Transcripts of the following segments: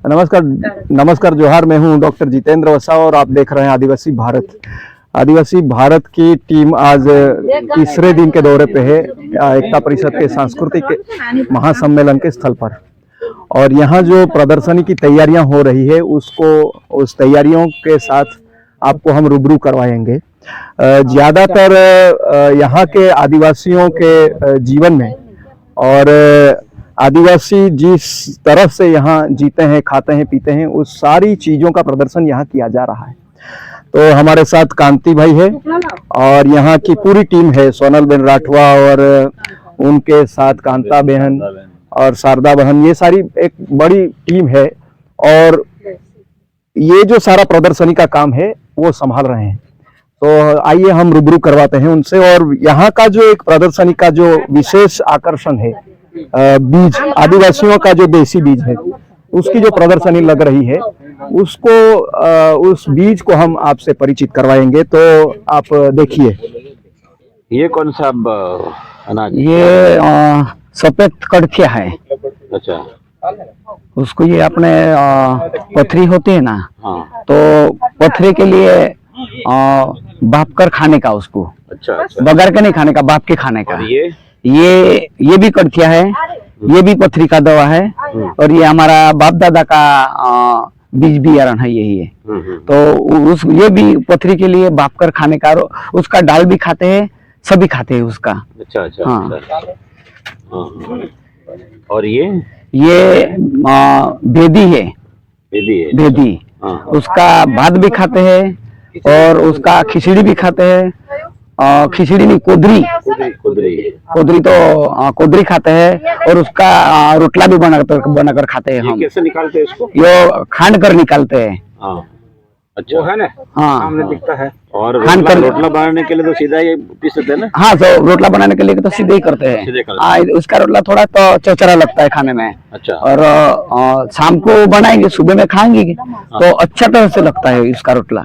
नमस्कार नमस्कार जोहार। मैं हूं डॉक्टर जितेंद्र वसा और आप देख रहे हैं आदिवासी भारत। आदिवासी भारत की टीम आज तीसरे दिन के दौरे पे है एकता परिषद के सांस्कृतिक महासम्मेलन के स्थल पर। और यहाँ जो प्रदर्शनी की तैयारियां हो रही है उस तैयारियों के साथ आपको हम रूबरू करवाएंगे। ज़्यादातर यहाँ के आदिवासियों के जीवन में और आदिवासी जिस तरह से यहाँ जीते हैं, खाते हैं, पीते हैं, उस सारी चीज़ों का प्रदर्शन यहाँ किया जा रहा है। तो हमारे साथ कांति भाई है और यहाँ की पूरी टीम है, सोनल बेन राठवा और उनके साथ कांता बहन और शारदा बहन, ये सारी एक बड़ी टीम है और ये जो सारा प्रदर्शनी का काम है वो संभाल रहे हैं। तो आइए हम रूबरू करवाते हैं उनसे। और यहाँ का जो एक प्रदर्शनी का जो विशेष आकर्षण है, बीज, आदिवासियों का जो देसी बीज है उसकी जो प्रदर्शनी लग रही है उस बीज को हम आपसे परिचित करवाएंगे। तो आप देखिए, ये कौन सा अनाज? ये सफेद कड़थिया है। अच्छा, उसको ये अपने पथरी होती है ना, हाँ, तो पथरी के लिए भाप कर खाने का, उसको अच्छा, अच्छा। बगर के नहीं खाने का, भाप के खाने का। और ये भी कड़थिया है, ये भी पथरी का दवा है और ये हमारा बाप दादा का बीज बियारण है, यही है। तो ये भी पथरी के लिए भाप कर खाने का, उसका डाल भी खाते हैं, सभी खाते हैं उसका। अच्छा, अच्छा, हाँ। अच्छा। हाँ। और ये बेदी है, बेदी। हाँ। उसका भात भी खाते हैं और उसका खिचड़ी भी खाते हैं। खिचड़ी नहीं, कोदरी तो कोदरी खाते हैं और उसका रोटला भी बनाकर खाते हैं हम। कैसे निकालते हैं इसको? यो खांड कर निकालते हैं। हाँ, अच्छा, वो है ना, हाँ, सामने दिखता है। और रोटला बनाने के लिए तो सीधा ये पीस देते हैं ना? हाँ, तो रोटला बनाने के लिए तो सीधे ही करते हैं। उसका रोटला थोड़ा तो चौचरा लगता है खाने में। अच्छा। और शाम को बनाएंगे, सुबह में खाएंगे तो अच्छा तरह से लगता है इसका रोटला।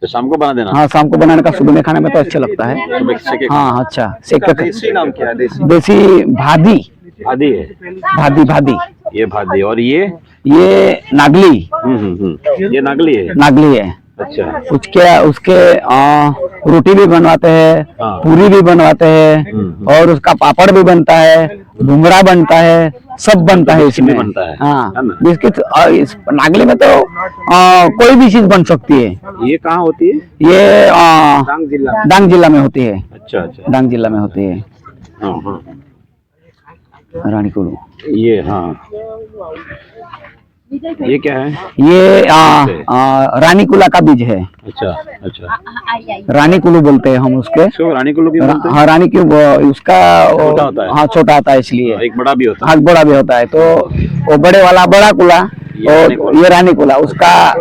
तो शाम को बना देना? हाँ, शाम को बनाने का, सुबह में खाने में तो अच्छा लगता है। हाँ, अच्छा। देसी नाम क्या है? देसी भादी है, भादी। ये भादी। और ये नागली। ये नागली है। अच्छा। उसके रोटी भी बनवाते हैं, हाँ। पूरी भी बनवाते हैं और उसका पापड़ भी बनता है, घुंघरा बनता है, सब बनता है इसमें। बनता है। हाँ, बिस्किट। इस नागली में तो कोई भी चीज बन सकती है। ये कहाँ होती है? ये डांग जिला में होती है। अच्छा, अच्छा। डांग जिला में होती है। हाँ, हाँ। रानीकुलू। ये, हाँ, ये क्या है? ये रानीकुला का बीज है। अच्छा, अच्छा। रानीकुलू बोलते हैं हम उसके। रानीकुलू क्यों बोलते हैं? हाँ, रानीकुलू उसका छोटा होता है। हाँ, छोटा होता है इसलिए। एक बड़ा भी होता है। हाँ, बड़ा भी होता है। तो वो बड़े वाला बड़ा कुला और ये रानीकुला, उसका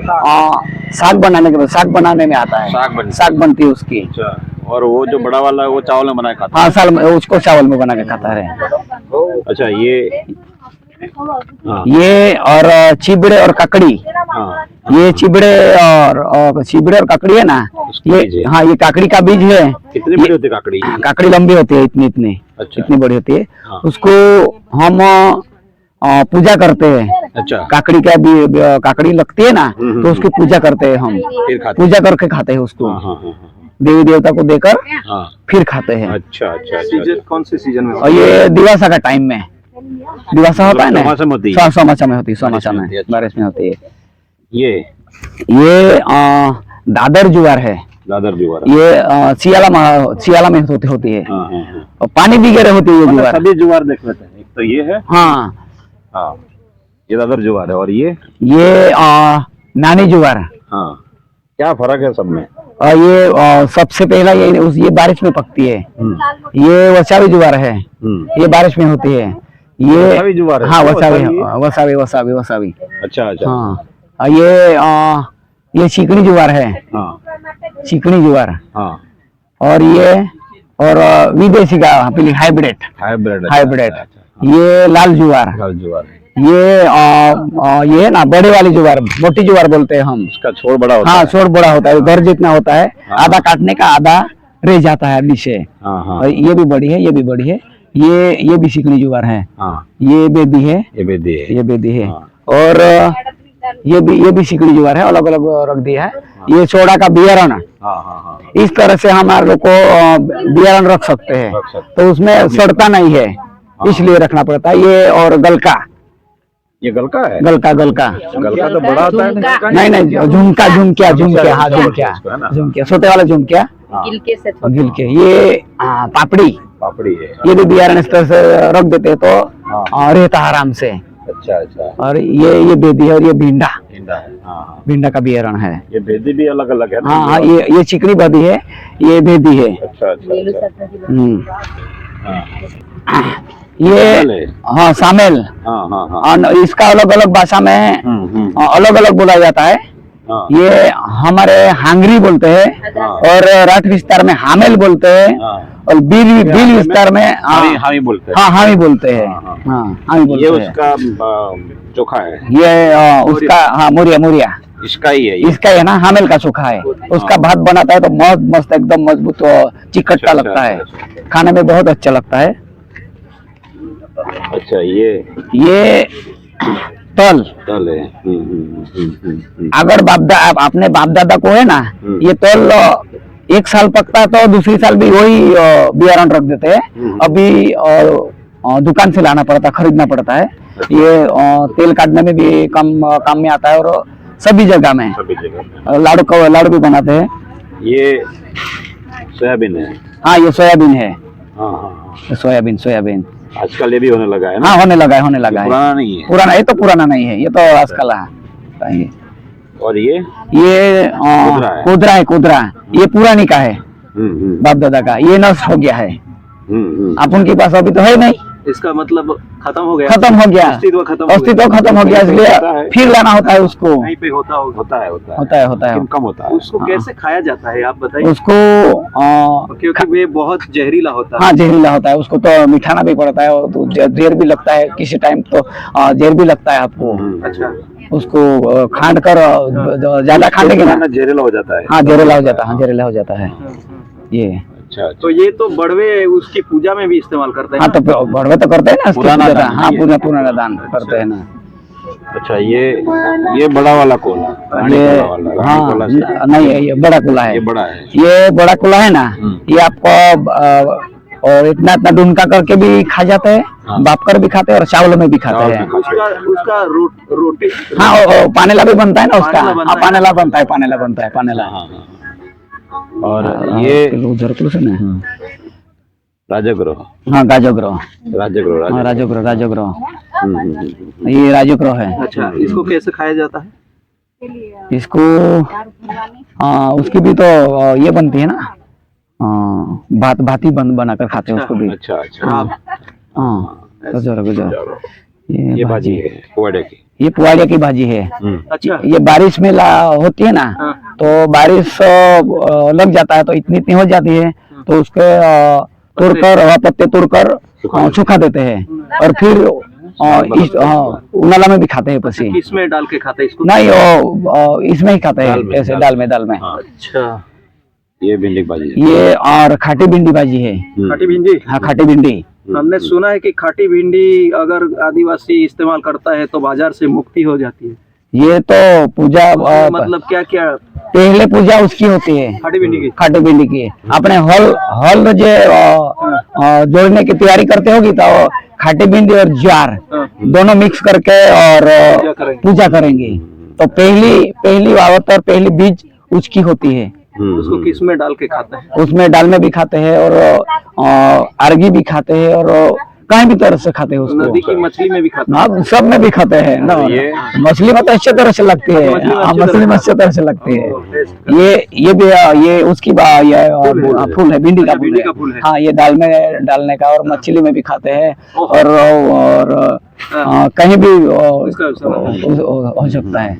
साग बनाने में आता है। साग बनती है उसकी। अच्छा। और वो जो बड़ा वाला है वो चावल में बना के खाता है? हाँ, उसको चावल में बना के खाता है। अच्छा। ये, हाँ। ये और चिबड़े और ककड़ी। हाँ। ये चिबड़े और ककड़ी है ना, ये, हाँ, ये काकड़ी का बीज है। कितनी बड़ी होती है काकड़ी? काकड़ी लंबी होती है, इतनी अच्छा। इतनी बड़ी होती है। हाँ। उसको हम पूजा करते हैं। अच्छा। काकड़ी का भी काकड़ी लगती है ना, तो उसकी पूजा करते हैं हम, पूजा करके खाते हैं उसको। हाँ। देवी देवता को देकर हाँ। फिर खाते हैं। अच्छा, अच्छा। सीजन कौन से सीजन में? और ये दिवासा का टाइम में, दिवासा होता है ना, सोमाचा में होती है, सोमाचा में, बारिश में होती है। ये दादर जुआर है। ये सियाला में होती है। हाँ। और पानी भी गिरे होती है ये जुआर। सभी जुआर देख लेते हैं। एक तो ये है, हाँ, ये दादर जुआर है। और ये नानी जुआर। हाँ। क्या फर्क है सब में? और ये सबसे पहला ये बारिश में पकती है। ये वसावी जुआर है, ये बारिश में होती है। ये वसावी जुआर है? हाँ, वसावी। अच्छा, अच्छा। हाँ, ये चिकनी जुआर है। हाँ, चिकनी जुआर। हाँ। और विदेशी का हाइब्रिड। ये लाल जुआर। ये ना बड़े वाली जुआर, मोटी जुआर बोलते हैं हम। उसका छोड़ बड़ा होता है। हाँ, छोड़ बड़ा होता है, घर जितना होता है। आधा काटने का, आधा रह जाता है नीचे। और ये भी बड़ी है, ये भी बड़ी है। ये भी चिकनी जुआर है। हाँ। ये बेदी है, ये बेदी है। ये बेदी है। हाँ। और ये भी सिकड़ी ज्वार है, अलग अलग रख दिया है। ये सोडा का बियारण, हाँ हाँ हाँ इस तरह से हमारे लोग को बियारण रख सकते हैं, रख सकते तो उसमें सड़ता नहीं है, इसलिए रखना पड़ता है। ये और गलका, ये गलका है। गलका गलका गलका तो बड़ा होता है। नहीं नहीं, झुमका झुमकिया झुमकिया, हाँ झुमकिया है ना? झुमकिया, छोटे वाला झुमकिया हाँ, गिलके। ये पापड़ी, पापड़ी है। ये भी बियारण इस तरह से रख देते हैं तो रहता है आराम से। अच्छा अच्छा। और ये बेदी है, और ये भिंडा, भिंडा है। हाँ हाँ, भिंडा का बियारण है। ये बेदी भी अलग अलग है ना? हाँ हाँ, ये चिकनी बदी है, ये बेदी है। अच्छा अच्छा अच्छा। हाँ, ये शामिल है। हाँ शामिल, हाँ हाँ हाँ और इसका अलग अलग भाषा में अलग अलग बोला जाता है। हाँ ये हमारे हांगरी बोलते हैं, हाँ। और राठ विस्तार में हामेल बोलते हैं, हाँ। और बिल विस्तार में हामी बोलते हैं। हाँ हामी बोलते हैं। हाँ, हाँ हामी बोलते ये हैं। उसका चोखा है। ये उसका हाँ मोरिया मोरिया इसका ही है ये। इसका है ना, हामेल का सूखा है। उसका भात बनाता है तो बहुत मस्त, एकदम मजबूत और चिकट्टा अच्छा, लगता है, अच्छा। खाने में बहुत अच्छा लगता है। अच्छा, ये तल, तल है। अगर अपने बाप दादा को है ना, ये तल एक साल पकता है तो दूसरी साल भी वही बियारण रख देते हैं। अभी दुकान से लाना पड़ता, खरीदना पड़ता है। ये तेल काटने में भी काम में आता है, और सभी जगह में लाड़ू भी बनाते हैं। ये सोयाबीन है। हाँ ये सोयाबीन है। हाँ हाँ हाँ, सोयाबीन आजकल ये भी होने लगा है ना? हाँ होने लगा है पुराना नहीं है। पुराना, ये तो पुराना नहीं है, ये तो आजकल है। और ये कुदरा है, कुदरा ये पुरानी का है, हम्म बाप दादा का। ये नष्ट हो गया है, अपन के पास अभी तो है नहीं, इसका मतलब खत्म हो गया, खत्म हो गया, अस्तित्व खत्म हो गया, इसलिए फिर लाना होता है उसको। कहीं पे होता होगा। होता है है। कम होता है। उसको कैसे खाया जाता है आप बताइए? उसको क्योंकि ये बहुत जहरीला होता है। हाँ जहरीला होता है, उसको तो मिठाना भी पड़ता है, और तो जहर भी लगता है किसी टाइम, तो जहर भी लगता है आपको। अच्छा, उसको खांड कर ज्यादा खाने ना जहरीला हो जाता है। हाँ जहरीला हो जाता है, हाँ जहरीला हो जाता है ये। अच्छा, तो ये तो बड़वे उसकी पूजा में भी इस्तेमाल करते हैं हाँ तो बड़वे तो करते हैं ना, पुराना दान। हाँ पुराना दान करते हैं ना। अच्छा, ये बड़ा वाला कोला, रानी ये कोला वाला, हाँ रानी कोला से। नहीं है, ये बड़ा कुला है। ये बड़ा है। ये बड़ा कुला है ना, ये आपको और इतना डुनका करके भी खा जाते हैं, बाप कर भी खाते हैं, और चावल में भी खाते हैं। उसका रोटी हाँ पानेला भी बनता है ना उसका। पानेला बनता हाँ है। पानेला बनता है पानेला। हाँ, हाँ। और ये उधर तो से ना राजगृह। हाँ राजगृह, राजगृह। राजगृह हम्म, हम्म, हम्म। ये राजगृह है। अच्छा, इसको कैसे खाया जाता है? इसको उसकी भी तो ये बनती है ना, भाती बनाकर खाते हैं उसको भी। अच्छा अच्छा। हाँ गुजर ये भाजी है पुआड़े की। ये पुआड़िया की भाजी है। अच्छा, ये बारिश में होती है ना, तो बारिश लग जाता है तो इतनी हो जाती है, तो उसके तोड़कर पत्ते तोड़कर सुखा देते हैं, और फिर उनाला में भी खाते हैं पसी। किसमें डाल के खाते हैं इसको? नहीं इसमें ही खाते हैं, ऐसे दाल में। अच्छा, ये भिंडी की भाजी। ये और खाटी भिंडी भाजी है। खाटी भिंडी। हाँ खाटी भिंडी। हमने सुना है कि खाटी भिंडी अगर आदिवासी इस्तेमाल करता है तो बाजार से मुक्ति हो जाती है। ये तो पूजा मतलब क्या क्या पहले पूजा उसकी होती है, खाटी भिंडी की? खाटी भिंडी की। अपने हल जोड़ने की तैयारी करते होगी तो खाटी भिंडी और ज्वार दोनों मिक्स करके और पूजा करेंगे। तो पहली वावत और पहली बीज उसकी होती है। उसको किस में डाल के खाते हैं? उसमें दाल में भी खाते हैं, और अर्गी भी खाते हैं, और कहीं भी तरह से खाते हैं उसको। नदी की मछली में भी खाते हैं? हाँ सब में भी खाते हैं ना। मछली में तो अच्छे तरह से लगती है, मछली में अच्छे तरह से लगती है। ये भी ये उसकी फूल है, भिंडी का फूल है। हाँ ये दाल में डालने का, और मछली में भी खाते हैं, और कहीं भी हो सकता है।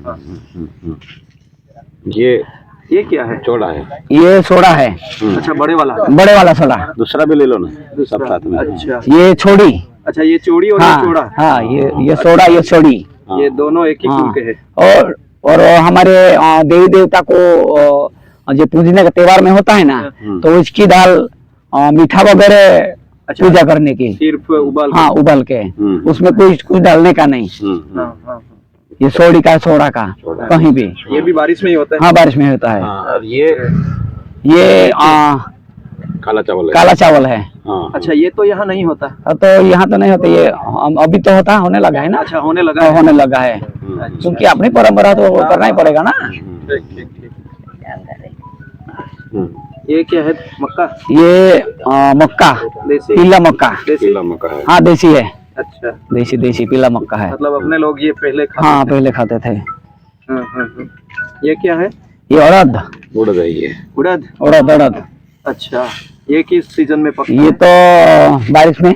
ये क्या है? चौड़ा है। ये सोडा है। अच्छा, बड़े वाला सोडा। दूसरा भी ले लो ना सब साथ में। अच्छा, ये छोड़ी। अच्छा, ये चोड़ी और हाँ, ये चोड़ा। हाँ ये सोडा, ये छोड़ी। ये दोनों एक ही फूल के हैं। और हमारे देवी देवता को जो पूजने का त्योहार में होता है ना, तो उसकी दाल मीठा वगैरह पूजा करने की, सिर्फ उबाल हाँ उबाल के, उसमें कुछ डालने का नहीं। ये सोड़ी का सोड़ा का कहीं भी। ये भी बारिश में ही होता है। हाँ बारिश में होता है। हाँ, और ये काला चावल है। काला चावल है। हाँ, अच्छा, ये तो यहाँ नहीं होता। तो यहाँ तो नहीं होता ये, अभी तो होता होने लगा है ना। अच्छा, होने लगा है। होने लगा है क्योंकि अपनी परंपरा तो करना ही पड़ेगा ना। ठीक ठीक ठीक। हम्म, ये क्या है? मक्का? ये मक्का, देसी? पीला मक्का। देसी? पीला मक्का है। हाँ देसी है, अच्छा, देसी देसी पीला मक्का है। मतलब अपने लोग ये पहले खाते हाँ थे। पहले खाते थे। ये क्या है? ये उड़द, उड़द है ये। उड़द? उड़द उड़द। अच्छा, ये किस सीजन में पकता ये है? तो बारिश में,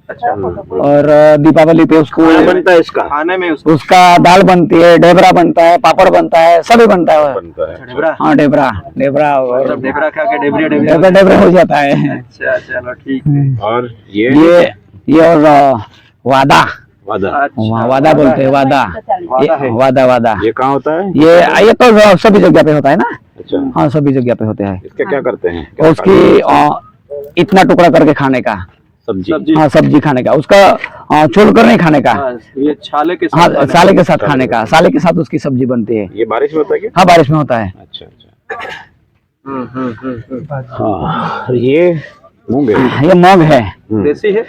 अच्छा, और दीपावली पे उसको क्या बनता है इसका? खाने में उसको उसका दाल बनती है, डेबरा बनता है, पापड़ बनता है, सभी बनता है। बनता है। ढेबरा? हाँ डेबरा डेबरा मतलब ढेबरा खा के डेबरिया डेबरिया। डेबरा डेबरा हो जाता है। अच्छा, चलो ठीक है। और ये ये और वादा, वादा। अच्छा, वादा बोलते हैं, वादा। वादा है। वादा वादा। ये कहाँ होता है? ये तो सभी जगह पे होता है ना। अच्छा, हाँ सभी जगह पे होते हैं। इसका क्या करते हैं? और उसकी इतना टुकड़ा करके खाने का, सब्जी। सब्जी? हाँ सब्जी खाने का, उसका छोड़ कर नहीं खाने का। हाँ, ये छाले के हाँ साथ खाने साले का। के साथ खाने का, साले के साथ उसकी सब्जी बनती है। ये बारिश में होता है क्या? हाँ बारिश में होता है। अच्छा अच्छा। हम्म। हाँ, और ये मूंग है। ये मूंग है, देसी है?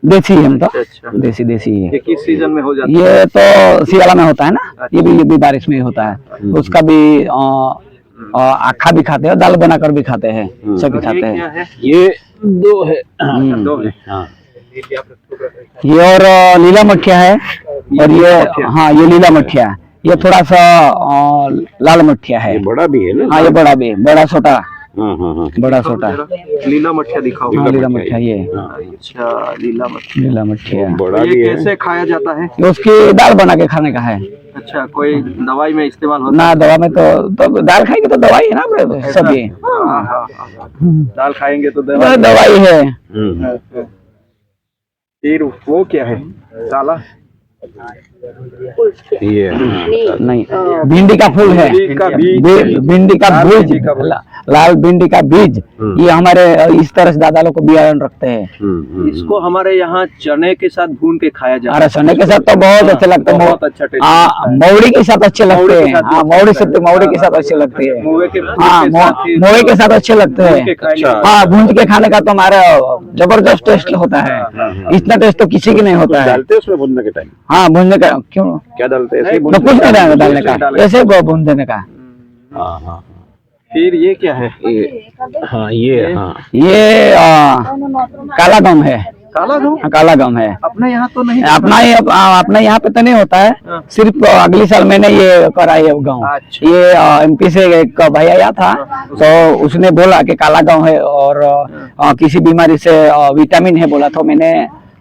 देसी है, हम तो अच्छा, देसी देसी है। ये किस सीजन में हो जाता है? ये तो सियाला में होता है ना, ये भी बारिश में ही होता है। उसका भी आखा भी खाते हैं, दाल बनाकर भी खाते हैं, सभी और खाते ये क्या हैं। है? ये दो है। दो है। हाँ, ये और लीला मठिया है, और ये हाँ ये लीला मठिया, ये थोड़ा सा लाल मठिया है। ये बड़ा भी है ना? हाँ ये बड़ा भी, बड़ा छोटा, हाँ हाँ हाँ। बड़ा छोटा। लीला मठिया दिखाओ। हाँ लीला मठिया, ये अच्छा, लीला मठिया। लीला मठिया। बड़ा ये भी है। कैसे खाया जाता है? ये उसकी दाल बना के खाने का है अच्छा, कोई दवाई में इस्तेमाल होता ना। दवा में तो दाल खाएंगे तो दवाई है ना अपने है? सभी। हाँ। दाल खाएंगे तो दवाई है। फिर वो क्या है? काला? ये नहीं, भिंडी का फूल है, भिंडी का बीज। भिंडी का लाल बीज, भिंडी का बीज। लाल भिंडी का बीज। ये हमारे इस तरह से दादा लोग को बियान रखते हैं। इसको हमारे यहाँ चने के साथ भून के खाया जाता अरे चने के साथ तो बहुत अच्छे लगते हैं, बहुत अच्छा टेस्ट लगता है। मौड़ी के साथ अच्छे लगते मौड़ी के हैं। साथ भी हाँ अच्छा मौड़ी के साथ अच्छे लगते हैं। मुँहे के हाँ साथ ही मोए के साथ अच्छे लगते भून के हैं। खाएंगे। अच्छा। हाँ भूंज के खाने का तो हमारा जबरदस्त टेस्ट होता है, इतना टेस्ट तो किसी की नहीं होता है। डालते हैं उसमें भूनने के टाइम? हाँ भूनने का क्यों, क्या डालते हैं? नहीं, ऐसे ही तो भूनते कुछ नहीं हैं? डालने का, ऐसे भून देने का। हाँ हाँ फिर ये क्या है? हाँ, ये हाँ ये काला गम है। काला गेहूं? हाँ, काला गम है। अपने यहाँ तो नहीं। अपना यहाँ पे तो नहीं होता है, सिर्फ अगले साल मैंने ये करा है गाँव। अच्छा। ये एमपी से एक भैया आया था, तो उसने बोला कि काला गाँव है और किसी बीमारी से विटामिन है बोला, तो मैंने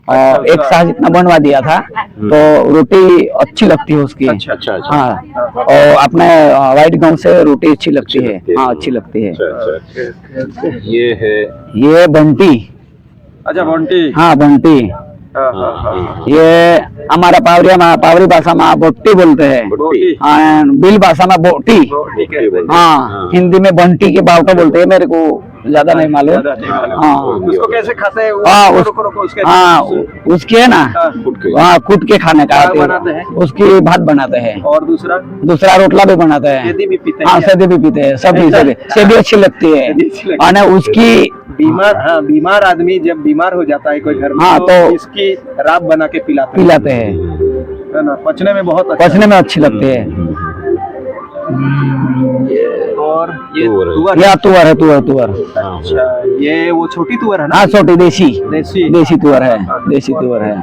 एक साल जितना बनवा दिया था, तो रोटी अच्छी लगती है उसकी। अच्छा अच्छा अच्छा। हाँ, और अपने व्हाइट गाँव से रोटी अच्छी लगती है। हाँ अच्छी लगती है। अच्छा अच्छा। ये है। ये बंटी। अच्छा, बंटी। हाँ बंटी। हाँ। ये हमारा पावरी भाषा में बोटी बोलते हैं, बोटी। बिल भाषा में बोटी। ठीक है। हाँ हिंदी में बंटी के बावटा बोलते हैं, मेरे को ज्यादा नहीं मालूम। ज्यादा नहीं मालूम। हाँ उसको कैसे खाते हैं? हाँ रुको, उसके हाँ उसकी है ना, फुट के। हाँ कूट के खाने का भात बनाते हैं? उसकी भात बनाते हैं, और दूसरा दूसरा रोटला भी बनाते हैं। यदि भी पीते हैं? हाँ सदी भी पीते हैं, सभी सभी अच्छी लगती है। सब्जी अच्छी लगती है। और ना उसकी बीमार आदमी जब बीमार हो जाता है कोई घर में, हाँ, तो इसकी राब बना के पिलाते हैं, है ना? पचने में बहुत अच्छा। पचने में अच्छी लगती है। और ये तुअर है। तुअर। यह तुअर है, तुअर। अच्छा, ये वो छोटी तुअर है ना? हाँ छोटी देसी देसी। तुअर है, देसी तुअर है।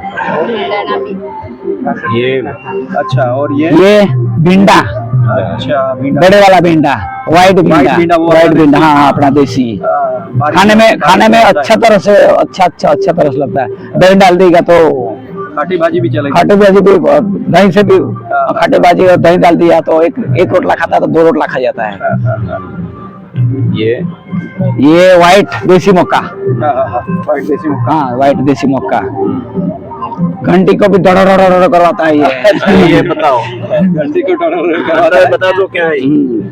ये अच्छा, और ये भिंडा, अच्छा, भिंडा। बड़े वाला भिंडा, व्हाइट भिंडा, वो व्हाइट भिंडा। वाला हाँ अपना देसी। बारीक खाने में होता अच्छा है। तरह से अच्छा तरह से लगता है। दही डाल देगा तो खाटी भाजी भी चलेगी। खाटे भाजी भी, दही से भी खाटे भाजी और दही डाल दिया तो एक रोटला खाता है तो 2 रोटला खा जाता है। ये व्हाइट देसी मक्का। व्हाइट देसी मुक्का। हाँ व्हाइट देसी मक्का, घंटी को भी डर करवाता है ये। ये बताओ। घंटी को अरे बता दो क्या है?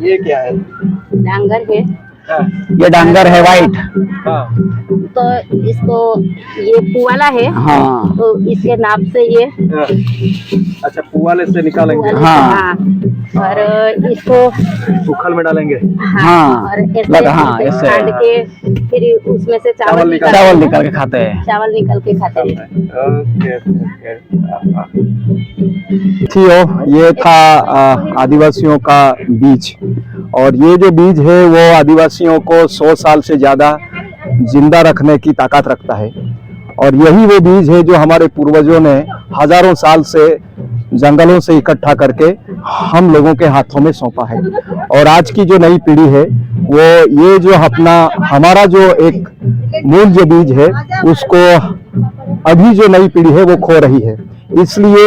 ये क्या है? डांगर है। ये डांगर है वाइट। हाँ तो इसको ये पुवाला है। हाँ तो इसके नाप से ये अच्छा पुवाले से निकालेंगे पुवाले से, हाँ। और इसको सूखल में डालेंगे हाँ, और ऐसे लगा, हाँ, ऐसे ऐसे। छान के फिर उसमें से चावल चावल निकाल के खाते हैं। चावल निकल के खाते हैं। थियो ये था आदिवासियों का बीज, और ये जो बीज है वो आदिवासियों को 100 साल से ज़्यादा जिंदा रखने की ताकत रखता है। और यही वो बीज है जो हमारे पूर्वजों ने हजारों साल से जंगलों से इकट्ठा करके हम लोगों के हाथों में सौंपा है। और आज की जो नई पीढ़ी है वो ये जो हमारा जो एक मूल जो बीज है उसको अभी जो नई पीढ़ी है वो खो रही है। इसलिए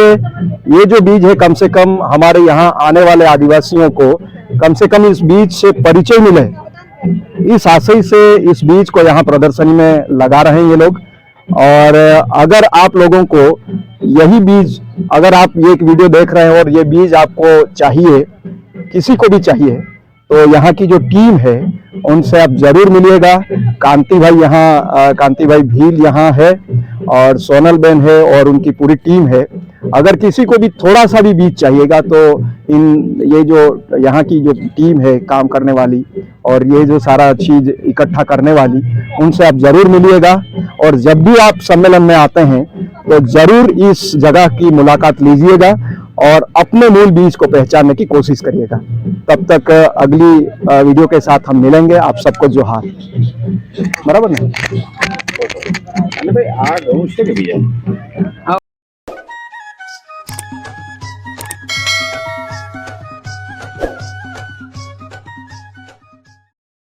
ये जो बीज है कम से कम हमारे यहाँ आने वाले आदिवासियों को कम से कम इस बीज से परिचय मिले, इस आशय से इस बीज को यहाँ प्रदर्शनी में लगा रहे हैं ये लोग। और अगर आप लोगों को यही बीज, अगर आप ये एक वीडियो देख रहे हैं और ये बीज आपको चाहिए, किसी को भी चाहिए, तो यहाँ की जो टीम है उनसे आप जरूर मिलिएगा। कांति भाई भील यहाँ है और सोनल बेन है और उनकी पूरी टीम है। अगर किसी को भी थोड़ा सा भी बीज चाहिएगा तो ये जो यहाँ की जो टीम है काम करने वाली और ये जो सारा चीज इकट्ठा करने वाली, उनसे आप जरूर मिलिएगा। और जब भी आप सम्मेलन में आते हैं तो जरूर इस जगह की मुलाकात लीजिएगा और अपने मूल बीज को पहचानने की कोशिश करिएगा। तब तक अगली वीडियो के साथ हम मिलेंगे। आप सबको जोहार। बराबर नहीं भाई आ गौश के बीज